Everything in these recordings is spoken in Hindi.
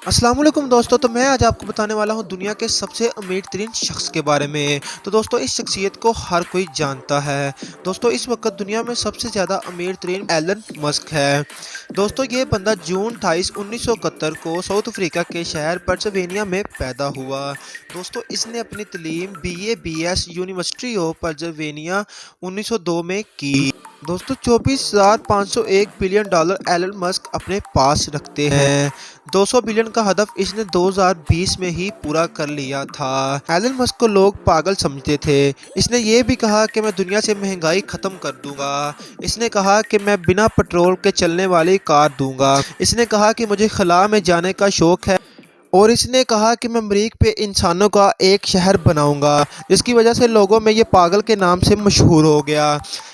अस्सलाम वालेकुम दोस्तों। तो मैं आज आपको बताने वाला हूँ दुनिया के सबसे अमीर तरीन शख्स के बारे में। तो दोस्तों इस शख्सियत को हर कोई जानता है। दोस्तों इस वक्त दुनिया में सबसे ज़्यादा अमीर तरीन एलन मस्क है। दोस्तों ये बंदा जून 28 1971 को साउथ अफ्रीका के शहर पेंसिल्वेनिया में पैदा हुआ। दोस्तों इसने अपनी तलीम BA/BS यूनिवर्सिटी ऑफ पेंसिल्वेनिया 1902 में की। दोस्तों 24,501 बिलियन डॉलर एलन मस्क अपने पास रखते हैं। 200 बिलियन का हदफ इसने 2020 में ही पूरा कर लिया था। एलन मस्क को लोग पागल समझते थे। इसने ये भी कहा कि मैं दुनिया से महंगाई खत्म कर दूंगा। इसने कहा कि मैं बिना पेट्रोल के चलने वाली कार दूंगा। इसने कहा कि मुझे खला में जाने का शौक है और इसने कहा कि मैं मरीख पे इंसानों का एक शहर बनाऊंगा, जिसकी वजह से लोगों में ये पागल के नाम से मशहूर हो गया।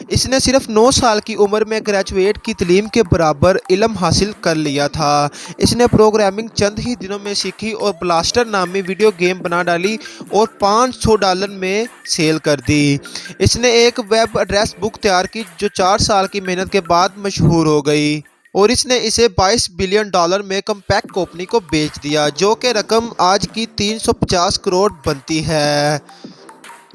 इसने सिर्फ 9 साल की उम्र में ग्रेजुएट की तलीम के बराबर इल्म हासिल कर लिया था। इसने प्रोग्रामिंग चंद ही दिनों में सीखी और ब्लास्टर नामी वीडियो गेम बना डाली और $500 में सेल कर दी। इसने एक वेब एड्रेस बुक तैयार की जो 4 साल की मेहनत के बाद मशहूर हो गई और इसने इसे $22 बिलियन में कम्पैक्ट कंपनी को बेच दिया, जो कि रकम आज की 350 करोड़ बनती है।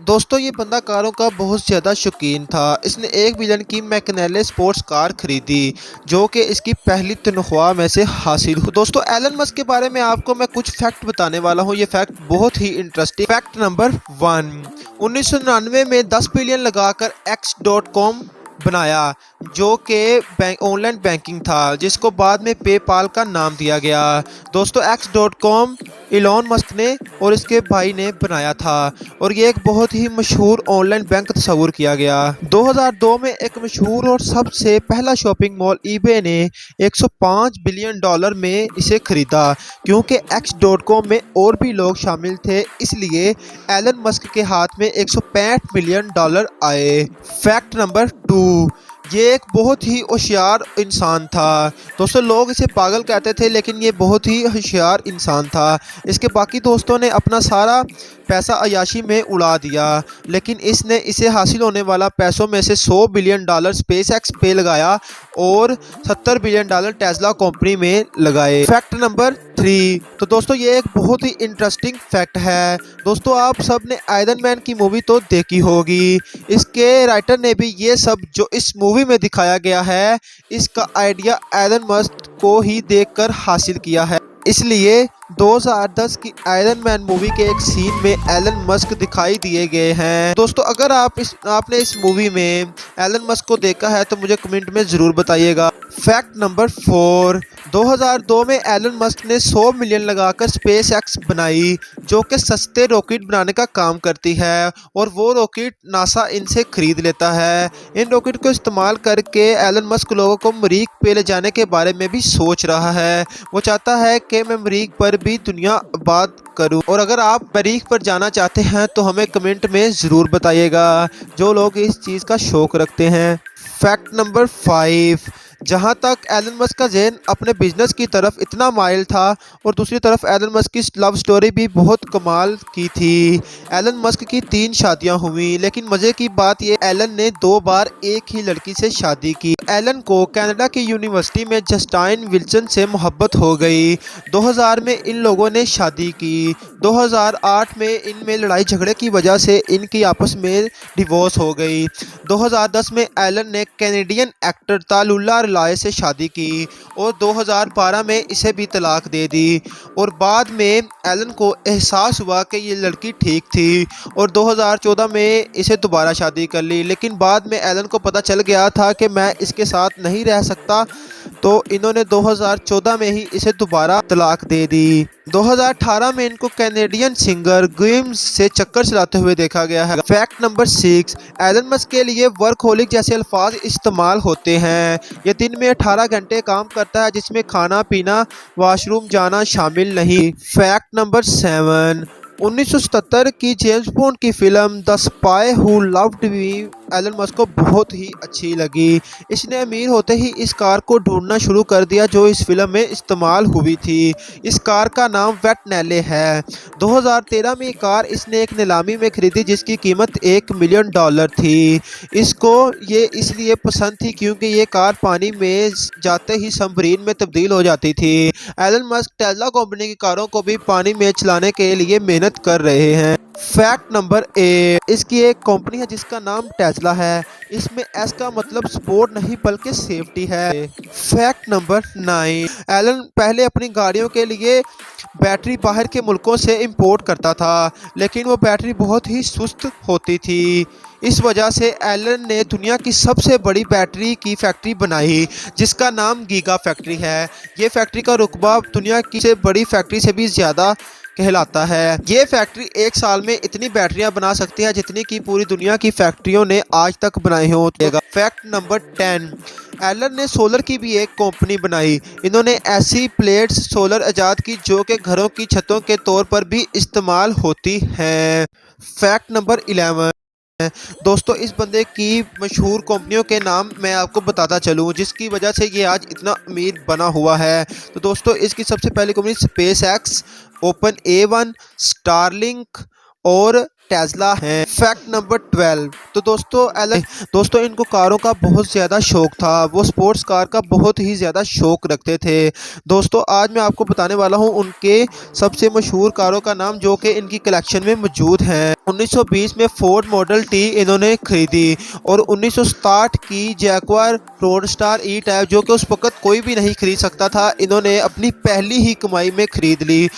दोस्तों ये बंदा कारों का बहुत ज़्यादा शौकीन था। इसने 1 बिलियन की मैकनेले स्पोर्ट्स कार खरीदी, जो कि इसकी पहली तनख्वाह में से हासिल हुई। दोस्तों एलन मस्क के बारे में आपको मैं कुछ फैक्ट बताने वाला हूँ। ये फैक्ट बहुत ही इंटरेस्टिंग। फैक्ट नंबर 1, 1999 में 10 बिलियन लगाकर X.com बनाया, जो कि ऑनलाइन बैंकिंग था, जिसको बाद में पेपाल का नाम दिया गया। दोस्तों X.com इलॉन मस्क ने और इसके भाई ने बनाया था और ये एक बहुत ही मशहूर ऑनलाइन बैंक तस्वुर किया गया। 2002 में एक मशहूर और सबसे पहला शॉपिंग मॉल ईबे ने $105 बिलियन में इसे खरीदा, क्योंकि X.com में और भी लोग शामिल थे, इसलिए एलन मस्क के हाथ में $165 मिलियन आए। फैक्ट नंबर 2, ये एक बहुत ही होशियार इंसान था। दोस्तों लोग इसे पागल कहते थे, लेकिन ये बहुत ही होशियार इंसान था। इसके बाकी दोस्तों ने अपना सारा पैसा अयाशी में उड़ा दिया, लेकिन इसने इसे हासिल होने वाला पैसों में से $100 बिलियन स्पेस एक्स पे लगाया और $70 बिलियन टेस्ला कंपनी में लगाए। फैक्ट नंबर 3, तो दोस्तों ये एक बहुत ही इंटरेस्टिंग फैक्ट है। दोस्तों आप सब ने आयरन मैन की मूवी तो देखी होगी। इसके राइटर ने भी ये सब जो इस मूवी में दिखाया गया है, इसका आइडिया एलन मस्क को ही देखकर हासिल किया है। इसलिए 2010 की आयरन मैन मूवी के एक सीन में एलन मस्क दिखाई दिए गए हैं। दोस्तों अगर आपने इस मूवी में एलन मस्क को देखा है तो मुझे कमेंट में ज़रूर बताइएगा। फैक्ट नंबर 4, 2002 में एलन मस्क ने 100 मिलियन लगाकर स्पेस एक्स बनाई, जो कि सस्ते रॉकेट बनाने का काम करती है और वो रॉकेट नासा इनसे खरीद लेता है। इन रॉकेट को इस्तेमाल करके एलन मस्क लोगों को मरीख पे ले जाने के बारे में भी सोच रहा है। वो चाहता है कि मैं मरीख पर भी दुनिया आबाद करूं। और अगर आप मरीख पर जाना चाहते हैं तो हमें कमेंट में ज़रूर बताइएगा, जो लोग इस चीज़ का शौक़ रखते हैं। फैक्ट नंबर 5, जहां तक एलन मस्क का ज़हन अपने बिजनेस की तरफ इतना माइल था और दूसरी तरफ एलन मस्क की लव स्टोरी भी बहुत कमाल की थी। एलन मस्क की 3 शादियां हुई, लेकिन मज़े की बात ये एलन ने 2 बार एक ही लड़की से शादी की। एलन को कनाडा की यूनिवर्सिटी में जस्टाइन विल्सन से मोहब्बत हो गई। 2000 में इन लोगों ने शादी की। 2008 में इनमें लड़ाई झगड़े की वजह से इनकी आपस में डिवोर्स हो गई। 2010 में एलन ने कैनेडियन एक्टर तालुल्ला लाए से शादी की और 2012 में इसे भी तलाक दे दी। और बाद में एलन को एहसास हुआ कि ये लड़की ठीक थी और 2014 में इसे दोबारा शादी कर ली, लेकिन बाद में एलन को पता चल गया था कि मैं इसके साथ नहीं रह सकता, तो इन्होंने 2014 में ही इसे दोबारा तलाक दे दी। 2018 में इनको कैनेडियन सिंगर ग्विम्स से चक्कर चलाते हुए देखा गया है। फैक्ट नंबर 6, एलन मस्क के लिए वर्कहोलिक जैसे अल्फाज इस्तेमाल होते हैं। ये दिन में 18 घंटे काम करता है, जिसमें खाना पीना, वॉशरूम जाना शामिल नहीं। फैक्ट नंबर 7, 1977 की जेम्स बॉन्ड की film the spy who loved me Elon Musk को बहुत ही अच्छी लगी। इसने अमीर होते ही इस कार को ढूंढना शुरू कर दिया जो इस फिल्म में इस्तेमाल हुई थी। इस कार का नाम वेटनैले है। 2013 में ये कार इसने एक नीलामी में खरीदी जिसकी कीमत $1 मिलियन थी। इसको ये इसलिए पसंद थी क्योंकि ये कार पानी में जाते ही सबमरीन में तब्दील हो जाती थी। एलन मस्क टेस्ला कंपनी की कारों को भी पानी में चलाने के लिए मेहनत कर रहे हैं। फैक्ट नंबर 8, इसकी एक कंपनी है जिसका नाम टेस्ला है। इसमें एस का मतलब स्पोर्ट नहीं बल्कि सेफ्टी है। फैक्ट नंबर 9, एलन पहले अपनी गाड़ियों के लिए बैटरी बाहर के मुल्कों से इंपोर्ट करता था, लेकिन वो बैटरी बहुत ही सुस्त होती थी। इस वजह से एलन ने दुनिया की सबसे बड़ी बैटरी की फैक्ट्री बनाई जिसका नाम गीगा फैक्ट्री है। ये फैक्ट्री का रुतबा दुनिया की से बड़ी फैक्ट्री से भी ज़्यादा कहलाता है। ये फैक्ट्री एक साल में इतनी बैटरियां बना सकती है जितनी की पूरी दुनिया की फैक्ट्रियों ने आज तक बनाई हो। फैक्ट नंबर 10, एलन ने सोलर की भी एक कंपनी बनाई। इन्होंने ऐसी प्लेट्स सोलर इजाद की जो कि घरों की छतों के तौर पर भी इस्तेमाल होती हैं। फैक्ट नंबर 11, दोस्तों इस बंदे की मशहूर कंपनियों के नाम मैं आपको बताता चलूँ जिसकी वजह से ये आज इतना अमीर बना हुआ है। तो दोस्तों इसकी सबसे पहली company space x, open A1, Starlink और टेस्ला है। फैक्ट नंबर 12, तो दोस्तों इनको कारों का बहुत ज़्यादा शौक था। वो स्पोर्ट्स कार का बहुत ही ज़्यादा शौक रखते थे। दोस्तों आज मैं आपको बताने वाला हूँ उनके सबसे मशहूर कारों का नाम जो कि इनकी कलेक्शन में मौजूद हैं। 1920 में फोर्ड मॉडल टी इन्होंने खरीदी और 1960 की जैगवार रोडस्टार ई टाइप जो कि उस वक्त कोई भी नहीं खरीद सकता था, इन्होंने अपनी पहली ही कमाई में खरीद ली।